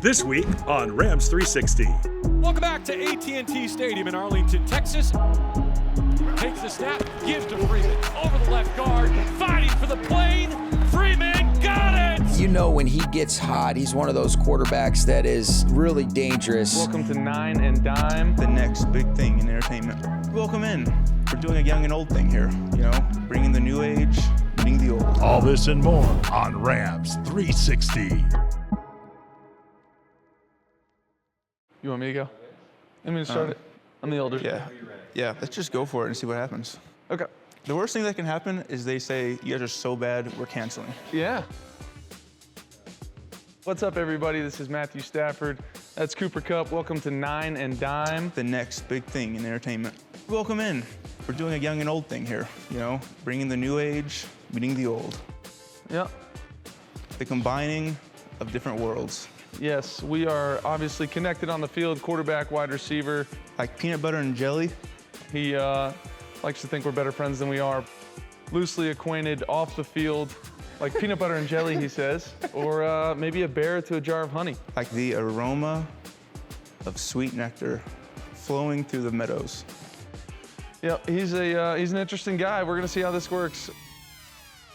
This week on Rams 360. Welcome back to AT&T Stadium in Arlington, Texas. Takes the snap, gives to Freeman. Over the left guard, fighting for the plane. Freeman got it! You know when he gets hot, he's one of those quarterbacks that is really dangerous. Welcome to Nine and Dime. The next big thing in entertainment. Welcome in. We're doing a young and old thing here, you know, bringing the new age, meeting the old. All this and more on Rams 360. You want me to go? I'm going to start it. I'm the older. Yeah, let's just go for it and see what happens. Okay. The worst thing that can happen is they say, you guys are so bad, we're canceling. Yeah. What's up, everybody? This is Matthew Stafford. That's Cooper Kupp. Welcome to Nine and Dime. The next big thing in entertainment. Welcome in. We're doing a young and old thing here, you know, bringing the new age, meeting the old. Yep. The combining of different worlds. Yes, we are obviously connected on the field, quarterback, wide receiver. Like peanut butter and jelly. He likes to think we're better friends than we are. Loosely acquainted off the field, like peanut butter and jelly, he says, or maybe a bear to a jar of honey. Like the aroma of sweet nectar flowing through the meadows. Yeah, he's an interesting guy. We're gonna see how this works.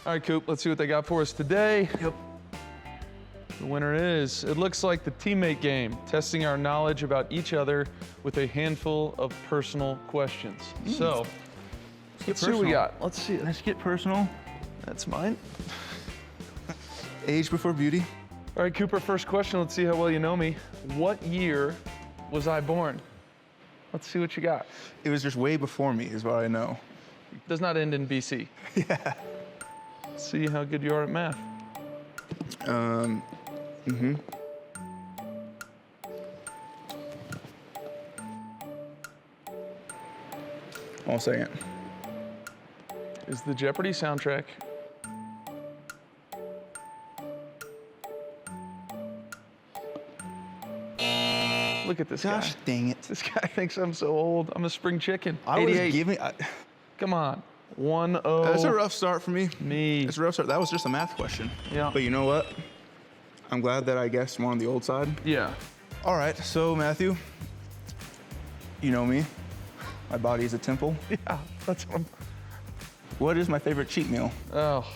All right, Coop, let's see what they got for us today. Yep. The winner is, it looks like the teammate game, testing our knowledge about each other with a handful of personal questions. So, let's see what we got. Let's see, Let's get personal. that's mine. Age before beauty. All right, Cooper, first question, let's see how well you know me. What year was I born? Let's see what you got. It was just way before me, is what I know. Does not end in BC. Yeah. Let's see how good you are at math. One second. Is the Jeopardy soundtrack. Look at this Gosh guy. dang it. This guy thinks I'm so old. I'm a spring chicken. I was 88. giving. Come on. 1-0. That's a rough start for me. Me. It's a rough start. That was just a math question. Yeah. But you know what? I'm glad that I guessed more on the old side. Yeah. All right, so Matthew, you know me. My body is a temple. Yeah. That's what I'm. What is my favorite cheat meal? Oh,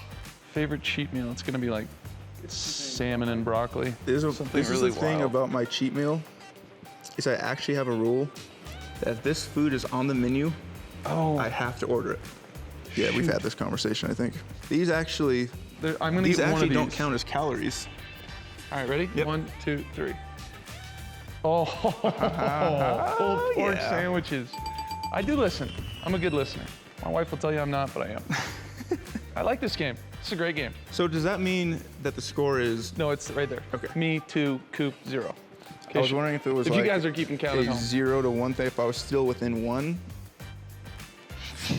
favorite cheat meal. It's gonna be like salmon and broccoli. This is Something the really thing wild. about my cheat meal is I actually have a rule that if this food is on the menu, Oh. I have to order it. Yeah, we've Shoot. had this conversation, I think. These actually, I'm gonna these get one actually of don't these. count as calories. All right, ready? Yep. 1, 2, 3. Oh, pulled pork yeah. sandwiches. I do listen. I'm a good listener. My wife will tell you I'm not, but I am. I like this game. It's a great game. So does that mean that the score is, No, it's right there. Okay. Me, 2, Coop, 0. I was wondering if it was If like you guys are keeping count at a home. 0 to 1 thing, if I was still within 1?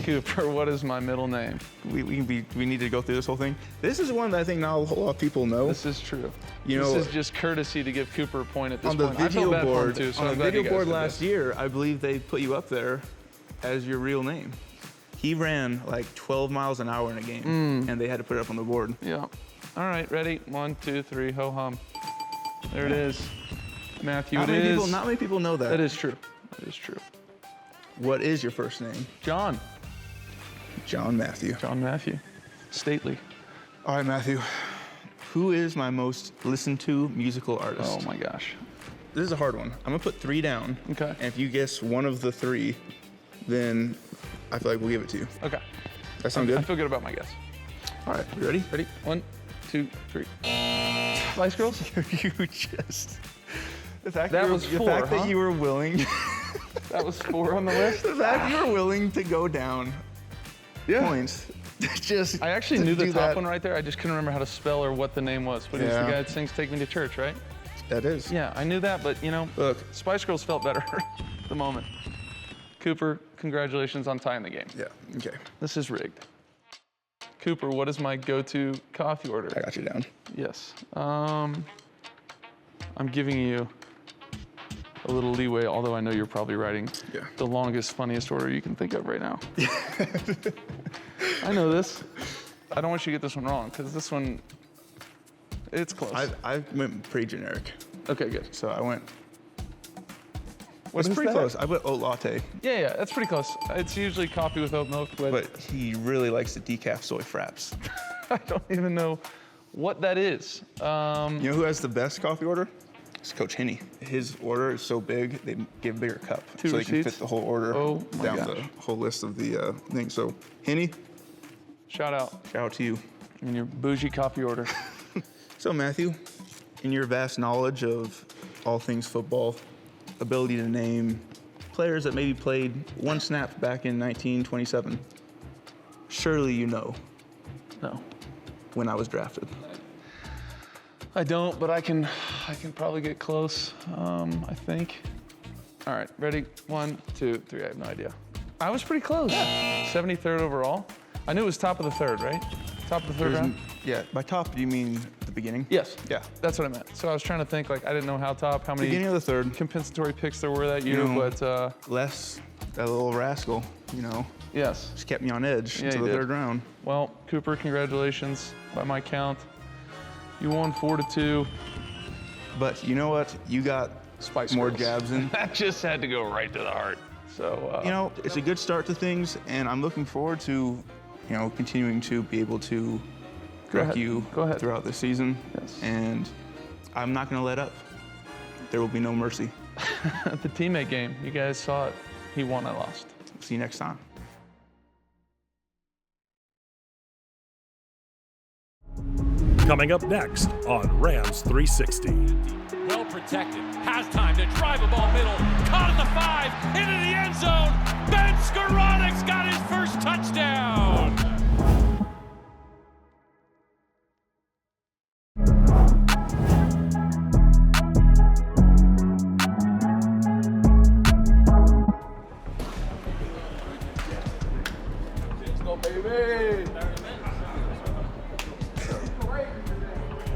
Cooper, what is my middle name? We need to go through this whole thing. This is one that I think not a whole lot of people know. This is true. You this know, is just courtesy to give Cooper a point at this on the point. I feel video bad for him board, too, so on I'm the glad you video guys board did last this. year, I believe they put you up there as your real name. He ran like 12 miles an hour in a game, and they had to put it up on the board. Yeah. All right, ready? 1, 2, 3, ho hum. There it is. Matthew, Not it many is. people. Not many people know that. That is true. That is true. What is your first name? John. John Matthew. John Matthew. Stately. All right, Matthew. Who is my most listened to musical artist? Oh my gosh. This is a hard one. I'm gonna put 3 down. Okay. And if you guess one of the 3, then I feel like we'll give it to you. Okay. That sound I good? feel good about my guess. All right, you ready? Ready? 1, 2, 3. Spice Girls? You just. The fact That you were- was the 4, fact huh? that you were willing. That was 4 on the list. The fact you were willing to go down points. Just I actually to knew the do top that. one right there. I just couldn't remember how to spell or what the name was. But he was the Yeah. guy that sings Take Me to Church, right? That is. Yeah, I knew that, but you know, Look. Spice Girls felt better at the moment. Cooper, congratulations on tying the game. Yeah. Okay. This is rigged. Cooper, what is my go-to coffee order? I got you down. Yes. I'm giving you a little leeway, although I know you're probably writing the longest, funniest order you can think of right now. I know this. I don't want you to get this one wrong, because this one, it's close. I went pretty generic. Okay, good. So I went. What It's is pretty that? close. I went oat latte, Yeah, that's pretty close. It's usually coffee with oat milk, but he really likes the decaf soy fraps. I don't even know what that is. You know who has the best coffee order? It's Coach Henney. His order is so big, they give a bigger cup. Two so they can receipts? fit the whole order Oh my down gosh. the whole list of the thing. So, Henney, Shout out shout out to you. in your bougie coffee order. So, Matthew, in your vast knowledge of all things football, ability to name players that maybe played one snap back in 1927, surely you know No, when I was drafted. I don't, but I can probably get close, I think. All right, ready? 1, 2, 3, I have no idea. I was pretty close. 73rd overall. I knew it was top of the third, right? Top of the third round? Yeah, by top, do you mean the beginning? Yes. Yeah. That's what I meant. So I was trying to think, like, I didn't know how many Beginning of the third. compensatory picks there were that year, You know, but Les, that little rascal, you know, yes. just kept me on edge Yeah, until he the did. third round. Well, Cooper, congratulations. By my count, you won 4-2. But you know what? You got Spice more Girls. jabs in. That just had to go right to the heart. So, You know, it's a good start to things, and I'm looking forward to, you know, continuing to be able to Go wreck ahead. you Go ahead. throughout the season. Yes. And I'm not going to let up. There will be no mercy. the teammate game, you guys saw it. He won, I lost. See you next time. Coming up next on Rams 360. Well protected. Has time to drive a ball middle. Caught at the 5. Into the end zone. Ben Skoronek's got his first touchdown.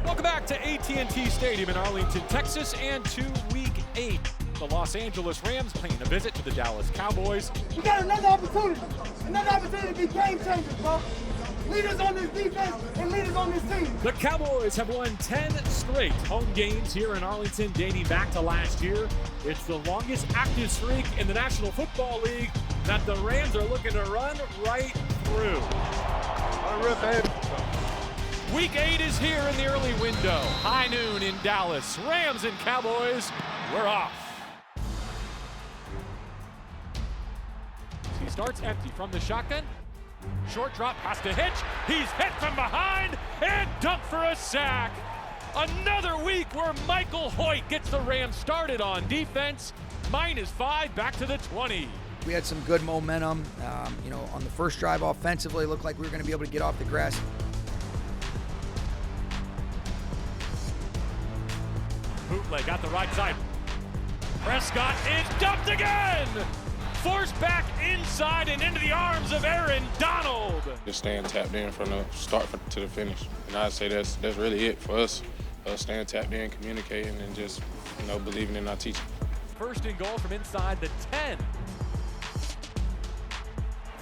Welcome back to AT&T Stadium in Arlington, Texas, and to Week 8. The Los Angeles Rams paying a visit to the Dallas Cowboys. We got another opportunity to be game changers, bro. Leaders on this defense and leaders on this team. The Cowboys have won 10 straight home games here in Arlington dating back to last year. It's the longest active streak in the National Football League that the Rams are looking to run right through. Week 8 is here in the early window. High noon in Dallas. Rams and Cowboys, we're off. He starts empty from the shotgun. Short drop pass to Hitch. He's hit from behind and dunked for a sack. Another week where Michael Hoyt gets the Rams started on defense. -5 back to the 20. We had some good momentum. You know, on the first drive offensively, it looked like we were going to be able to get off the grass. Bootleg got the right side. Prescott is dumped again. Forced back inside and into the arms of Aaron Donald. Just staying tapped in from the start to the finish. And I'd say that's really it for us. Staying tapped in, communicating, and just, you know, believing in our teaching. First and goal from inside the 10.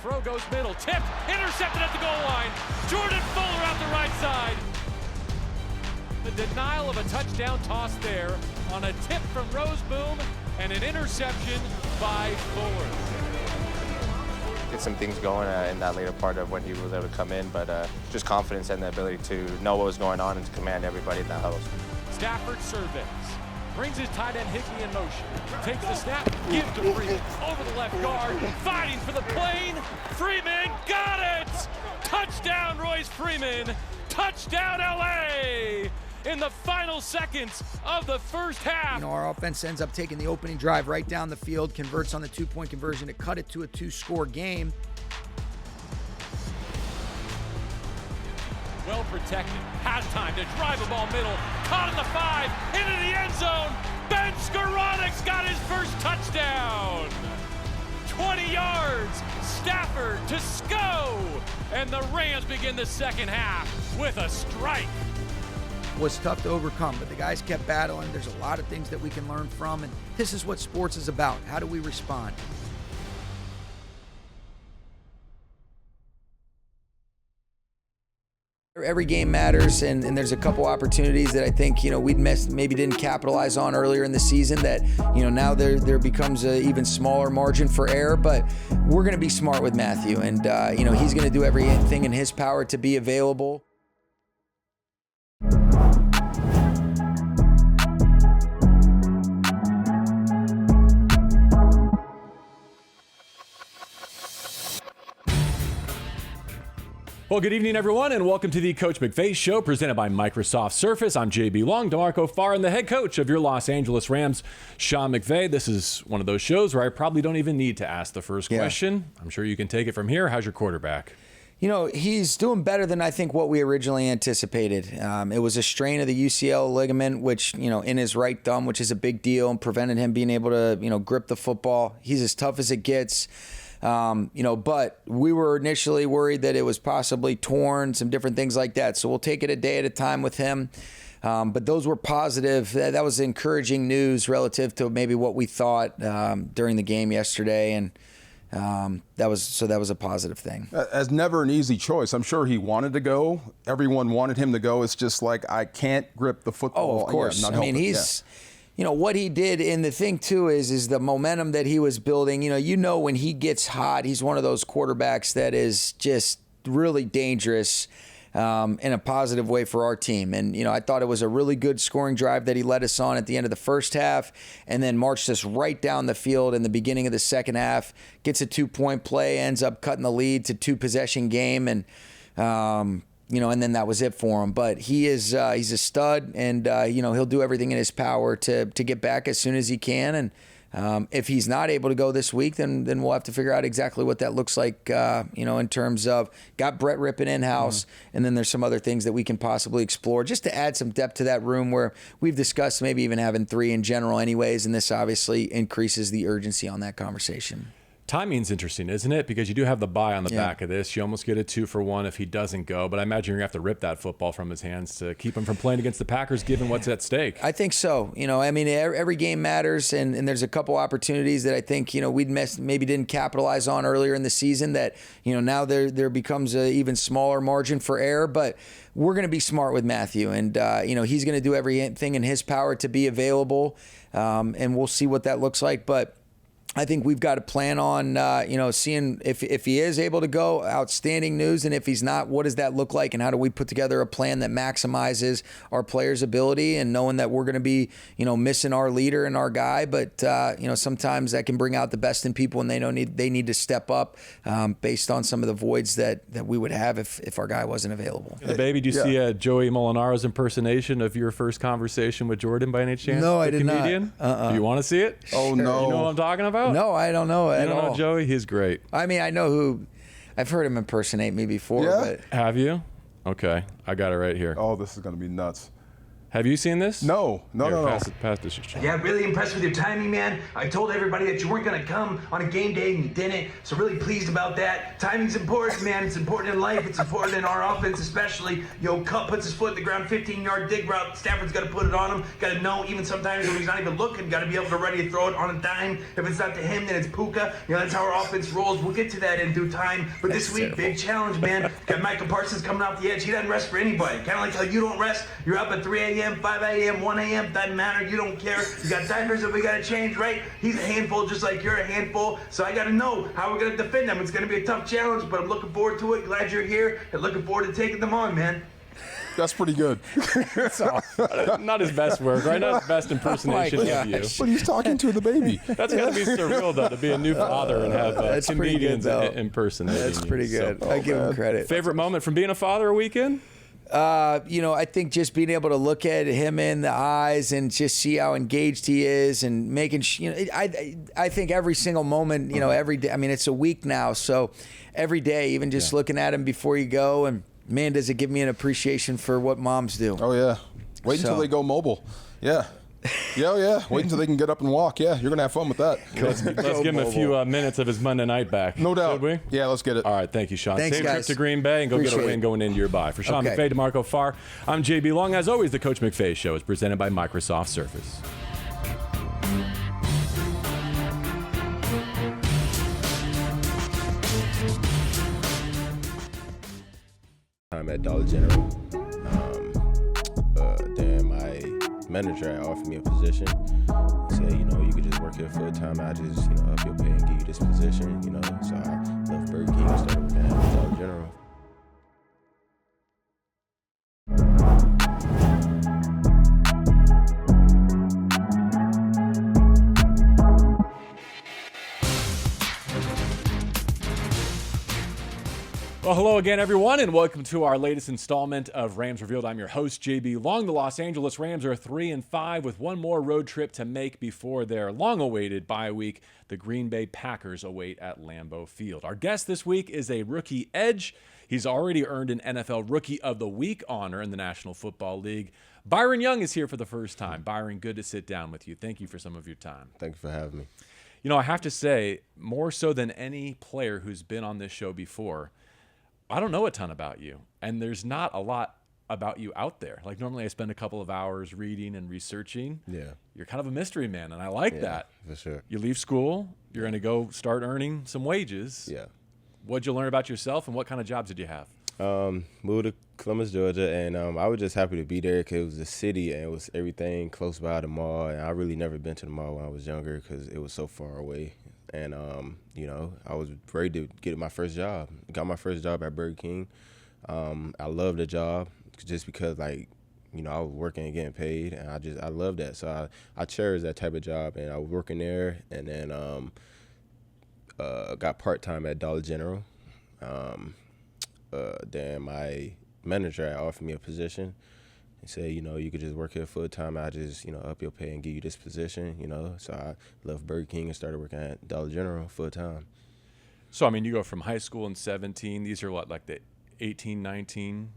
Throw goes middle, tipped, intercepted at the goal line. Jordan Fuller out the right side. The denial of a touchdown toss there on a tip from Roseboom and an interception by Fuller. Get some things going in that later part of when he was able to come in, but just confidence and the ability to know what was going on and to command everybody in that huddle. Stafford surveys, brings his tight end Higbee in motion, takes the snap, gives to Freeman, over the left guard, fighting for the plane. Freeman got it! Touchdown, Royce Freeman! Touchdown, LA! In the final seconds of the first half. You know, our offense ends up taking the opening drive right down the field, converts on the 2-point conversion to cut it to a 2-score game. Well protected, has time to drive a ball middle, caught at the 5, into the end zone. Ben Skoronek's got his first touchdown. 20 yards, Stafford to Sko, and the Rams begin the second half with a strike. Was tough to overcome, but the guys kept battling. There's a lot of things that we can learn from, and this is what sports is about. How do we respond? Every game matters, and there's a couple opportunities that I think, we'd maybe didn't capitalize on earlier in the season that, now there becomes an even smaller margin for error, but we're going to be smart with Matthew, and, he's going to do everything in his power to be available. Well, good evening, everyone, and welcome to the Coach McVay Show, presented by Microsoft Surface. I'm JB Long, DeMarco Farr, and the head coach of your Los Angeles Rams, Sean McVay. This is one of those shows where I probably don't even need to ask the first question. I'm sure you can take it from here. How's your quarterback? He's doing better than I think what we originally anticipated. It was a strain of the UCL ligament, which, in his right thumb, which is a big deal, and prevented him being able to, grip the football. He's as tough as it gets. But we were initially worried that it was possibly torn, some different things like that. So we'll take it a day at a time with him. But those were positive. That was encouraging news relative to maybe what we thought during the game yesterday. And that was a positive thing. As never an easy choice. I'm sure he wanted to go. Everyone wanted him to go. It's just like, I can't grip the football. Oh, of course. Yeah, he's... what he did, and the thing too is the momentum that he was building. When he gets hot, he's one of those quarterbacks that is just really dangerous in a positive way for our team. And, I thought it was a really good scoring drive that he led us on at the end of the first half, and then marched us right down the field in the beginning of the second half, gets a 2-point play, ends up cutting the lead to 2-possession game, and and then that was it for him. But he's a stud, and he'll do everything in his power to get back as soon as he can. And if he's not able to go this week, then we'll have to figure out exactly what that looks like. In terms of got Brett Rippon in-house, and then there's some other things that we can possibly explore just to add some depth to that room where we've discussed maybe even having 3 in general, anyways. And this obviously increases the urgency on that conversation. Timing's interesting, isn't it? Because you do have the bye on the back of this. You almost get a 2-for-1 if he doesn't go. But I imagine you're going to have to rip that football from his hands to keep him from playing against the Packers, given what's at stake. I think so. Every game matters, and there's a couple opportunities that I think, we'd maybe didn't capitalize on earlier in the season that, now there becomes an even smaller margin for error. But we're going to be smart with Matthew, and, he's going to do everything in his power to be available, and we'll see what that looks like. But I think we've got to plan on, seeing if he is able to go, outstanding news. And if he's not, what does that look like? And how do we put together a plan that maximizes our players' ability, and knowing that we're going to be, missing our leader and our guy. But, sometimes that can bring out the best in people, and they need to step up based on some of the voids that we would have if our guy wasn't available. The baby, do you see a Joey Molinaro's impersonation of your first conversation with Jordan by any chance? No, I did comedian? not. Do you want to see it? Oh, no. You know what I'm talking about? No, I don't know at all. You don't know Joey? He's great. I know who. I've heard him impersonate me before. Yeah? But Have you? Okay, I got it right here. Oh, this is going to be nuts. Have you seen this? No. Pass this. Yeah, really impressed with your timing, man. I told everybody that you weren't going to come on a game day, and you didn't. So really pleased about that. Timing's important, man. It's important in life. It's important in our offense, especially. Kupp puts his foot in the ground, 15-yard dig route. Stafford's got to put it on him. Got to know, even sometimes when he's not even looking, got to be able to ready to throw it on a dime. If it's not to him, then it's Puka. That's how our offense rolls. We'll get to that in due time. But this week, big challenge, man. Got Michael Parsons coming off the edge. He doesn't rest for anybody. Kind of like how you don't rest. You're up at 3 a.m., 5 a.m., 1 a.m., doesn't matter, you don't care. You got diapers that we got to change, right? He's a handful just like you're a handful. So I got to know how we're going to defend them. It's going to be a tough challenge, but I'm looking forward to it. Glad you're here and looking forward to taking them on, man. That's pretty good. Not his best work, right? Not his best impersonation of you. But he's talking to the baby. That's got to be surreal, though, to be a new father and have comedians impersonating That's pretty good. So, I give him credit. Favorite moment from being a father a weekend? I think just being able to look at him in the eyes and just see how engaged he is, and making, I think every single moment, every day. I mean, it's a week now, so every day, even just looking at him before you go, and man, does it give me an appreciation for what moms do. Oh yeah, wait until they go mobile. Yeah. Yeah. Wait until they can get up and walk. Yeah, you're going to have fun with that. Let's give him a few minutes of his Monday night back. No doubt. Should we? Yeah, let's get it. All right, thank you, Sean. Thanks, Safe guys. trip to Green Bay, and go get a win going into your bye. For Sean McVay, DeMarco Farr, I'm JB Long. As always, the Coach McVay Show is presented by Microsoft Surface. part-time at Dollar General. Then my manager had offered me a position. He said, you could just work here full-time. I just, up your pay and give you this position, So I left Burger King and started working at Dollar General. Well, hello again, everyone, and welcome to our latest installment of Rams Revealed. I'm your host, JB Long. The Los Angeles Rams are 3-5 with one more road trip to make before their long-awaited bye week. The Green Bay Packers await at Lambeau Field. Our guest this week is a rookie edge. He's already earned an NFL Rookie of the Week honor in the National Football League. Byron Young is here for the first time. Byron, good to sit down with you. Thank you for some of your time. Thank you for having me. I have to say, more so than any player who's been on this show before, I don't know a ton about you, and there's not a lot about you out there. Like, normally I spend a couple of hours reading and researching. Yeah. You're kind of a mystery man, and I like that. For sure. You leave school, you're going to go start earning some wages. Yeah. What'd you learn about yourself, and what kind of jobs did you have? Moved to Columbus, Georgia, and I was just happy to be there because it was a city and it was everything close by the mall. And I really never been to the mall when I was younger because it was so far away. And, I was ready to get my first job. Got my first job at Burger King. I loved the job just because, I was working and getting paid, and I loved that. So I cherished that type of job, and I was working there, and then got part-time at Dollar General. Then my manager had offered me a position. He said, you could just work here full-time. I just, up your pay and give you this position, So I left Burger King and started working at Dollar General full-time. So, you go from high school in 17. These are what, like the 18, 19,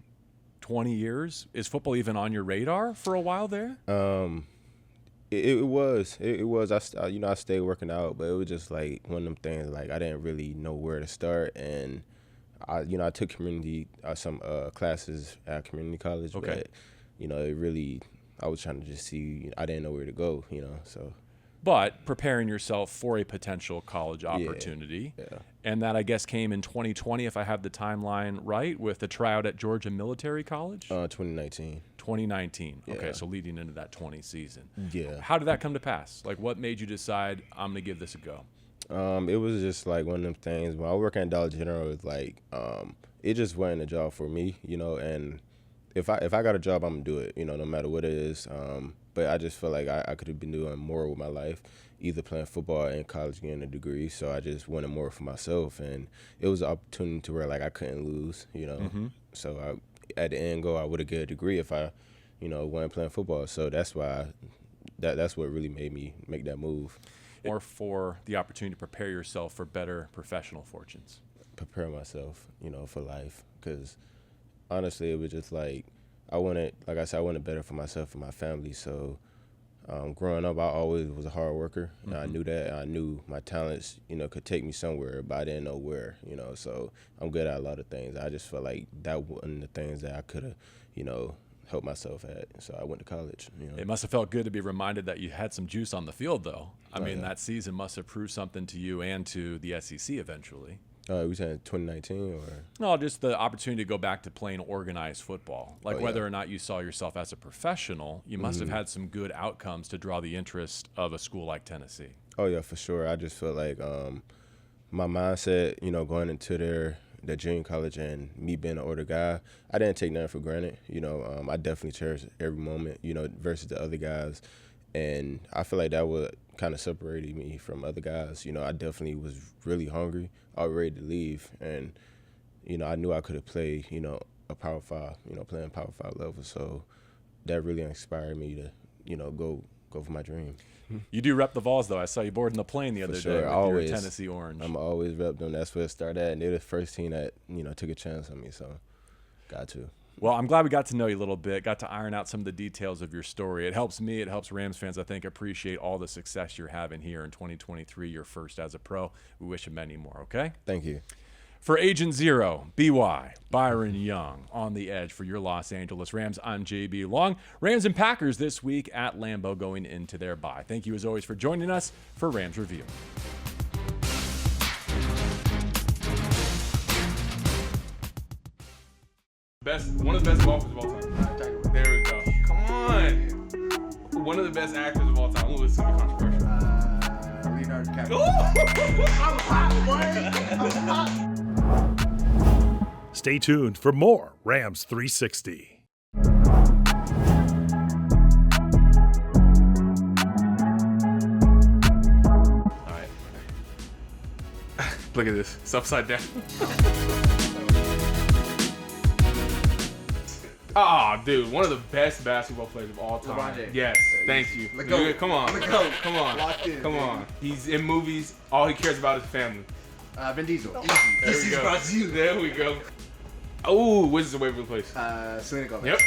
20 years? Is football even on your radar for a while there? It was. I stayed working out, but it was just like one of them things, I didn't really know where to start. And, I took community, some classes at community college. Okay. But, it really, I was trying to just see, I didn't know where to go, so. But preparing yourself for a potential college opportunity. Yeah. And that, I guess, came in 2020, if I have the timeline right, with the tryout at Georgia Military College? 2019. 2019. Yeah. Okay, so leading into that 20 season. Yeah. How did that come to pass? What made you decide, I'm going to give this a go? It was just one of them things. When I was working at Dollar General, it was it just wasn't a job for me, and if I got a job, I'm gonna do it, no matter what it is. But I just feel like I could have been doing more with my life, either playing football and college, getting a degree. So I just wanted more for myself, and it was an opportunity to where I couldn't lose, Mm-hmm. So at the end goal, I would have got a degree if I, wasn't playing football. So that's why that's what really made me make that move. Or for the opportunity to prepare yourself for better professional fortunes? Prepare myself, for life, because honestly, it was just I wanted better for myself and my family. So growing up, I always was a hard worker. And I knew that. I knew my talents, could take me somewhere, but I didn't know where, So I'm good at a lot of things. I just felt like that wasn't the things that I could have, help myself at. So I went to college. It must have felt good to be reminded that you had some juice on the field, though. That season must have proved something to you and to the SEC eventually. We said 2019 or? No, just the opportunity to go back to playing organized football. Whether or not you saw yourself as a professional, you must have had some good outcomes to draw the interest of a school like Tennessee. Oh, yeah, for sure. I just felt like my mindset, going into the junior college and me being an older guy, I didn't take nothing for granted. I definitely cherish every moment, versus the other guys. And I feel like that would kind of separated me from other guys. I definitely was really hungry. I was ready to leave. And, I knew I could have played, a Power 5, playing Power 5 level. So that really inspired me to, go for my dream. You do rep the Vols, though. I saw you boarding the plane the other day with always, your Tennessee Orange. I'm always rep them. That's where it started at. And they're the first team that, took a chance on me. So got to. Well, I'm glad we got to know you a little bit, got to iron out some of the details of your story. It helps me, it helps Rams fans, I think, appreciate all the success you're having here in 2023, your first as a pro. We wish you many more, okay? Thank you. For Agent Zero, BY, Byron Young on the edge for your Los Angeles Rams. I'm JB Long. Rams and Packers this week at Lambeau going into their bye. Thank you as always for joining us for Rams Review. One of the best golfers of all time. There we go. Come on. One of the best actors of all time. Ooh, it's gonna be controversial. Leonardo DiCaprio. I'm hot, boy. I'm hot. Stay tuned for more Rams 360. Look at this. It's upside down. Oh, dude, one of the best basketball players of all time. LeBron James. Yes, thank you. Let go. Come on. Let go. Come on. Locked in, Come baby. on. He's in movies. All he cares about is family. Vin Diesel. There This we is go. Brazil. There we go. Oh, Wizards away from the place. Selena Gomez. Yep.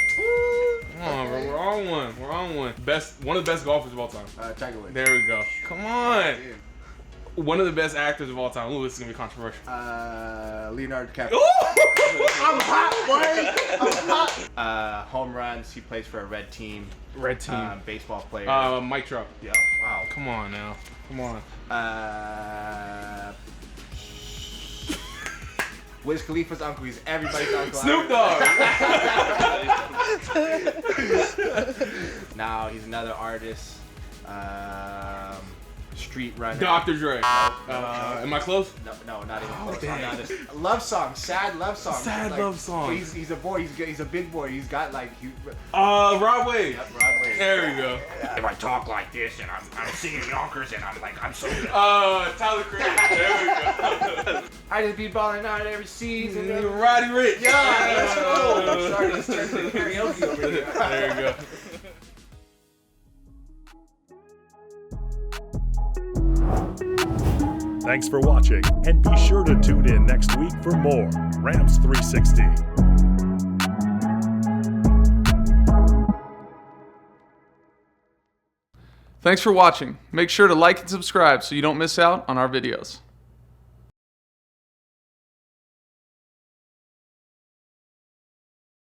Come on, bro. We're on one. We're on one. One of the best golfers of all time. Tiger Woods. There we go. Come on. One of the best actors of all time. Ooh, this is gonna be controversial. Leonardo DiCaprio. I'm hot, boy. I'm hot. Home runs. He plays for a red team. Red team. Baseball player. Mike Trout. Yeah. Wow. Come on now. Come on. Wiz Khalifa's uncle. He's everybody's uncle. Snoop Dogg. Now he's another artist. Street runner. Dr. Dre. Am I close? No, not even close. dang. Not this. Love song, sad love song. Sad love song. He's a boy. He's a big boy. He's got like. Rod Wave. Yep, Rod Wave. There we go. If I talk like this and I'm singing Yonkers and I'm so good. Tyler Creator. There we go. I just be balling out every season. Roddy Ricch. Yeah, let's go. I'm sorry, it's turning into karaoke over here. There we go. Thanks for watching, and be sure to tune in next week for more Rams 360. Thanks for watching. Make sure to like and subscribe so you don't miss out on our videos.